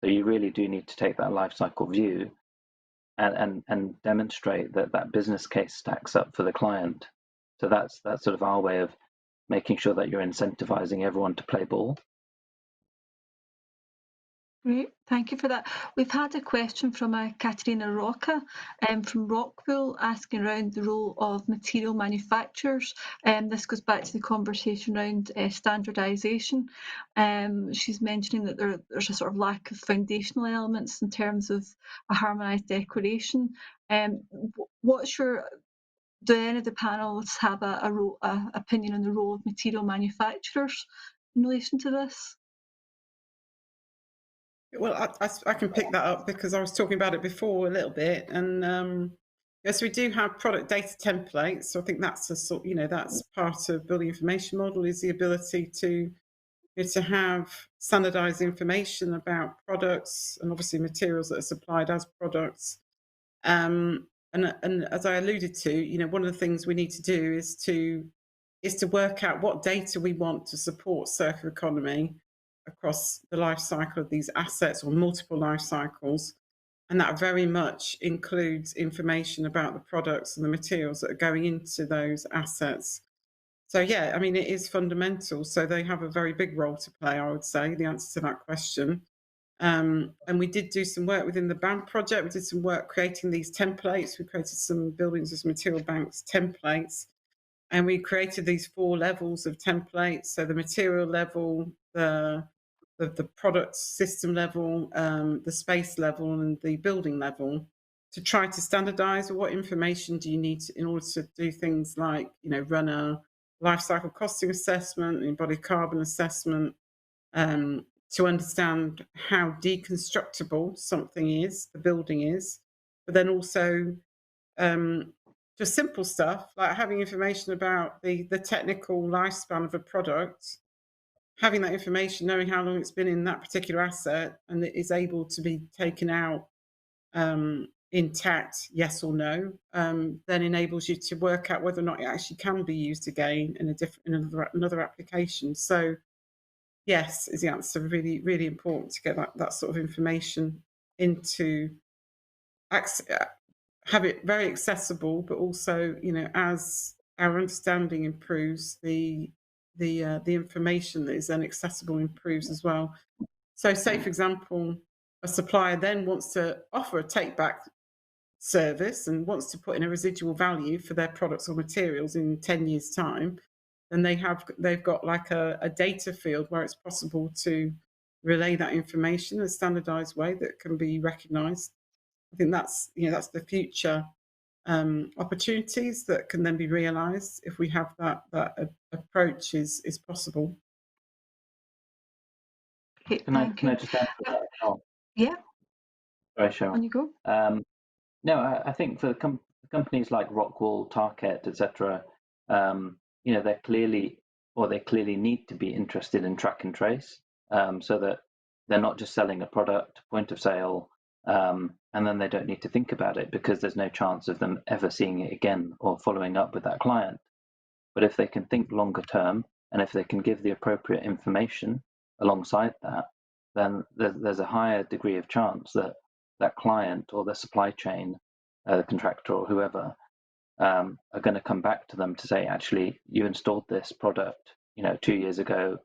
So you really do need to take that life cycle view and demonstrate that that business case stacks up for the client. So that's sort of our way of making sure that you're incentivizing everyone to play ball. Great, thank you for that. We've had a question from Katerina Rocca from Rockpool asking around the role of material manufacturers. This goes back to the conversation around standardisation. She's mentioning that there's a sort of lack of foundational elements in terms of a harmonised declaration. Do any of the panelists have a opinion on the role of material manufacturers in relation to this? Well, I can pick that up because I was talking about it before a little bit, and yes, we do have product data templates. So I think that's that's part of building information model, is the ability to have standardized information about products and obviously materials that are supplied as products. And as I alluded to, one of the things we need to do is to work out what data we want to support circular economy across the life cycle of these assets, or multiple life cycles. And that very much includes information about the products and the materials that are going into those assets. So yeah, I mean, it is fundamental. So they have a very big role to play, I would say, the answer to that question. And we did do some work within the BAM project. We did some work creating these templates. We created some buildings as material banks templates. And we created these 4 levels of templates. So the material level, the product system level, the space level, and the building level, to try to standardize what information do you need in order to do things like, run a life cycle costing assessment, embodied carbon assessment, to understand how deconstructible something is, the building is, but then also just simple stuff like having information about the technical lifespan of a product, having that information, knowing how long it's been in that particular asset, and it is able to be taken out intact, yes or no, then enables you to work out whether or not it actually can be used again in another application. So yes is the answer. Really, really important to get that sort of information into have it very accessible, but also, as our understanding improves, the information that is then accessible improves as well. So say, for example, a supplier then wants to offer a take-back service and wants to put in a residual value for their products or materials in 10 years' time, then they've got like a data field where it's possible to relay that information in a standardized way that can be recognized. I think that's the future opportunities that can then be realized if we have that approach is possible. Okay, Can I just answer that? Oh, yeah. sorry, Cheryl. On you go. No, I think for companies like Rockwool, Target, etc., they clearly need to be interested in track and trace, so that they're not just selling a product, point of sale, and then they don't need to think about it because there's no chance of them ever seeing it again or following up with that client. But if they can think longer term, and if they can give the appropriate information alongside that, then there's a higher degree of chance that that client or the supply chain, the contractor or whoever, are going to come back to them to say, actually, you installed this product, 2 years ago.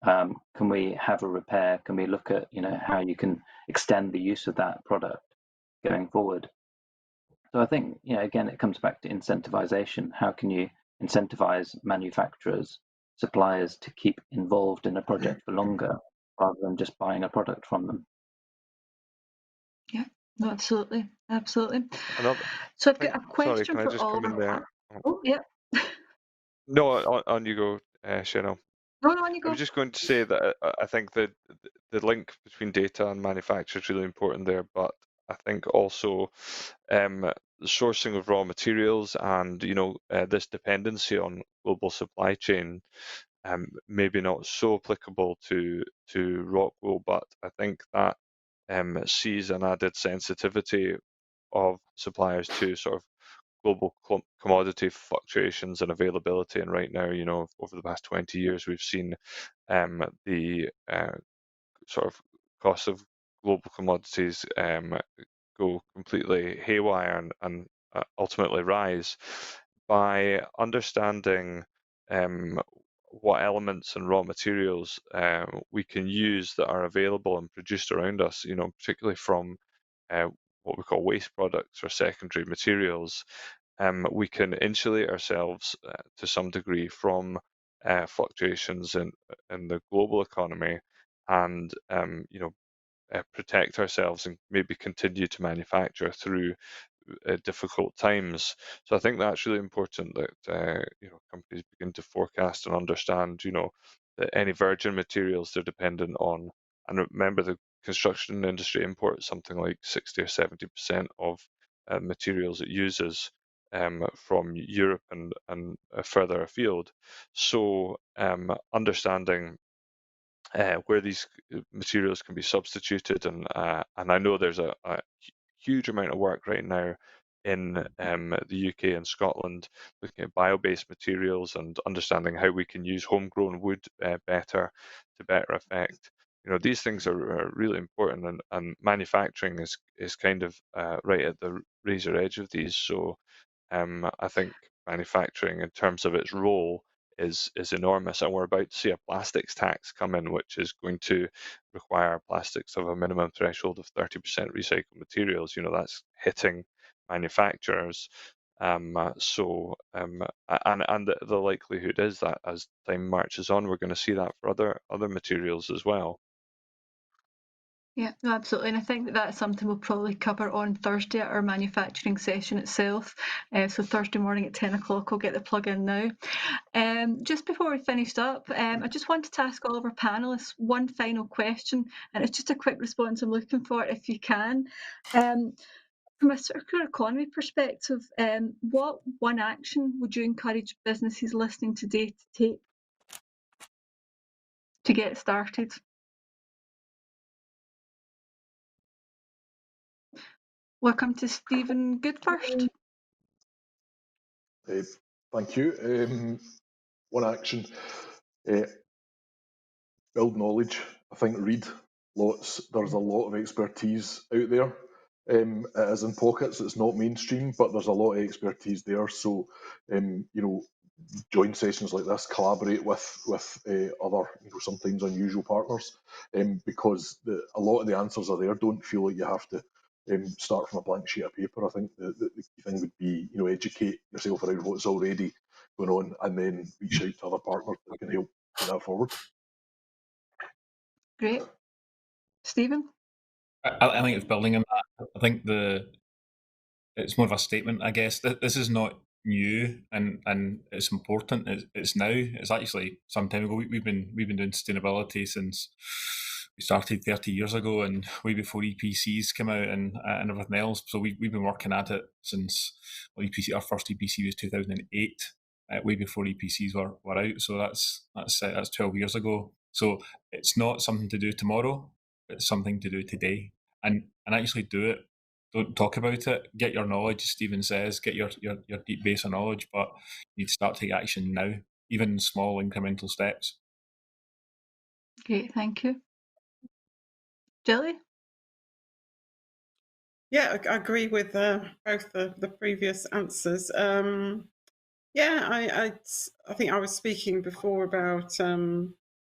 Can we have a repair? Can we look at, how you can extend the use of that product going forward? So I think, again, it comes back to incentivization. How can you incentivize manufacturers, suppliers to keep involved in a project for longer rather than just buying a product from them? Yeah, no, absolutely. So I've got a question can I for just all. come in there? Oh, yeah. No, on you go, Cheryl. No, on you go. I was just going to say that I think that the link between data and manufacture is really important there, but I think also the sourcing of raw materials and this dependency on global supply chain, maybe not so applicable to Rockwool, but I think that sees an added sensitivity of suppliers to sort of global commodity fluctuations and availability. And right now, over the past 20 years, we've seen the sort of cost of global commodities go completely haywire and ultimately rise. By understanding what elements and raw materials we can use that are available and produced around us, particularly from what we call waste products or secondary materials, we can insulate ourselves to some degree from fluctuations in the global economy, and protect ourselves and maybe continue to manufacture through difficult times. So I think that's really important that companies begin to forecast and understand, that any virgin materials they're dependent on. And remember, the construction industry imports something like 60 or 70% of materials it uses from Europe and further afield. So understanding where these materials can be substituted, and I know there's a huge amount of work right now in the UK and Scotland looking at bio-based materials and understanding how we can use homegrown wood better to better effect. These things are really important, and manufacturing is kind of right at the razor edge of these. So I think manufacturing, in terms of its role, is enormous, and we're about to see a plastics tax come in, which is going to require plastics to have a minimum threshold of 30% recycled materials. That's hitting manufacturers. And the likelihood is that as time marches on, we're going to see that for other materials as well. Yeah, no, absolutely. And I think that that's something we'll probably cover on Thursday at our manufacturing session itself. So Thursday morning at 10 o'clock, I'll get the plug in now. Just before we finished up, I just wanted to ask all of our panellists one final question, and it's just a quick response I'm looking for, if you can. From a circular economy perspective, what one action would you encourage businesses listening today to take to get started? Welcome to Stephen Good first. Thank you. One action, build knowledge. I think read lots. There's a lot of expertise out there. It is in pockets. It's not mainstream, but there's a lot of expertise there. So, join sessions like this, collaborate with other, sometimes unusual partners, because a lot of the answers are there. Don't feel like you have to start from a blank sheet of paper. I think the key thing would be, educate yourself around what's already going on, and then reach out to other partners that can help put that forward. Great. Stephen? I think it's building on that. I think it's more of a statement, I guess. This is not new, and it's important. It's now. It's actually some time ago. We've been doing sustainability since we started 30 years ago, and way before EPCs came out and everything else. So we've been working at it since our first EPC was 2008, way before EPCs were out. So that's 12 years ago. So it's not something to do tomorrow. It's something to do today, and actually do it. Don't talk about it. Get your knowledge, as Stephen says. Get your deep base of knowledge, but you need to start taking action now, even small incremental steps. Great, thank you. Gilli? Yeah, I agree with both the previous answers. Yeah, I think I was speaking before about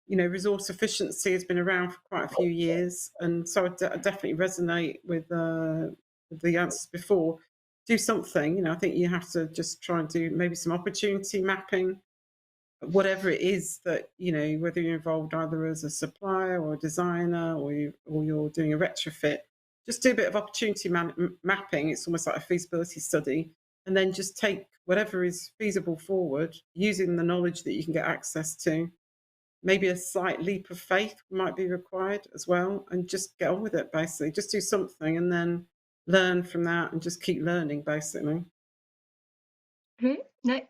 resource efficiency has been around for quite a few years, and so I definitely resonate with the answers before. Do something, I think you have to just try and do maybe some opportunity mapping, whatever it is that, whether you're involved either as a supplier or a designer or you're doing a retrofit, just do a bit of opportunity mapping. It's almost like a feasibility study, and then just take whatever is feasible forward using the knowledge that you can get access to. Maybe a slight leap of faith might be required as well, and just get on with it, basically. Just do something and then learn from that and just keep learning, basically. Great. Nick?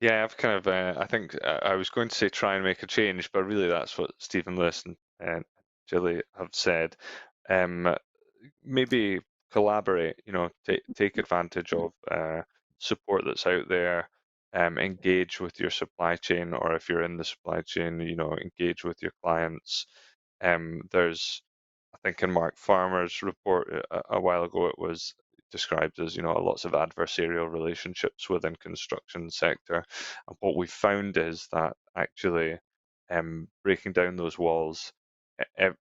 Yeah, I've kind of, I think I was going to say try and make a change, but really that's what Stephen Lewis and Gilli have said, maybe collaborate, take advantage of support that's out there, engage with your supply chain, or if you're in the supply chain, engage with your clients. There's, I think in Mark Farmer's report a while ago, it was described as, lots of adversarial relationships within construction sector. And what we found is that actually breaking down those walls,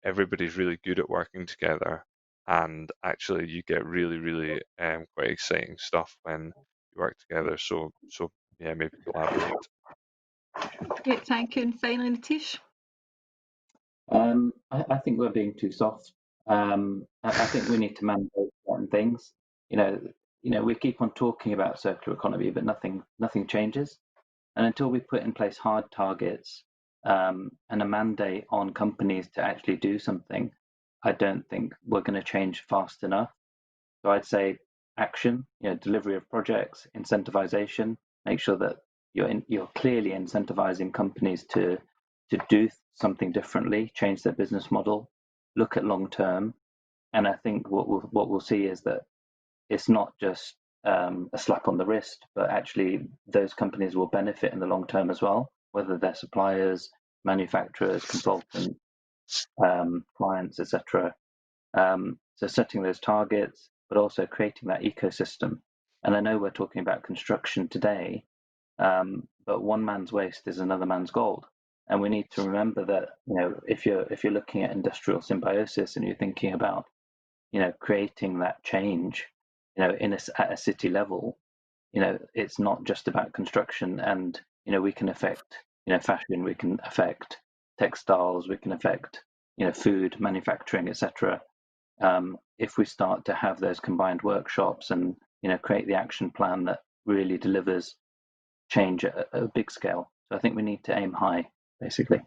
everybody's really good at working together. And actually you get really, really quite exciting stuff when you work together. So yeah, maybe collaborate. Great, thank you. And finally, Nitesh. I think we're being too soft. I think we need to mandate certain things. We keep on talking about circular economy, but nothing changes. And until we put in place hard targets and a mandate on companies to actually do something, I don't think we're going to change fast enough. So I'd say action, delivery of projects, incentivization, make sure that you're clearly incentivizing companies to do something differently, change their business model, look at long term. And I think what we'll see is that it's not just a slap on the wrist, but actually those companies will benefit in the long term as well, whether they're suppliers, manufacturers, consultants, clients, etc. So setting those targets, but also creating that ecosystem. And I know we're talking about construction today, but one man's waste is another man's gold. And we need to remember that, if you're looking at industrial symbiosis and you're thinking about, creating that change, at a city level, it's not just about construction. And we can affect, fashion, we can affect textiles, we can affect, food, manufacturing, etc. If we start to have those combined workshops and create the action plan that really delivers change at a big scale. So I think we need to aim high, basically.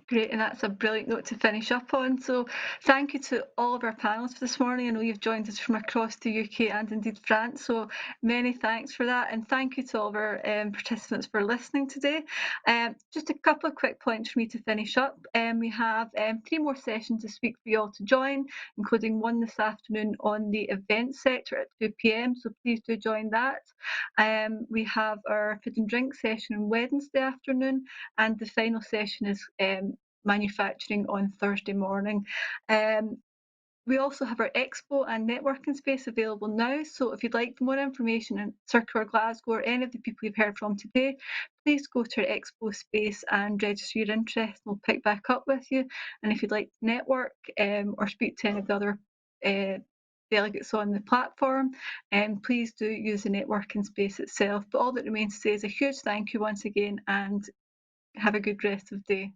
Great, and that's a brilliant note to finish up on. So thank you to all of our panellists this morning. I know you've joined us from across the UK and indeed France, so many thanks for that. And thank you to all of our participants for listening today. Just a couple of quick points for me to finish up. We have 3 more sessions this week for you all to join, including one this afternoon on the event sector at 2 p.m, so please do join that. We have our food and drink session on Wednesday afternoon, and the final session is manufacturing on Thursday morning. We also have our expo and networking space available now, so if you'd like more information on Circular Glasgow or any of the people you've heard from today, please go to our expo space and register your interest. We'll pick back up with you. And if you'd like to network or speak to any of the other delegates on the platform, please do use the networking space itself. But all that remains to say is a huge thank you once again, and have a good rest of the day.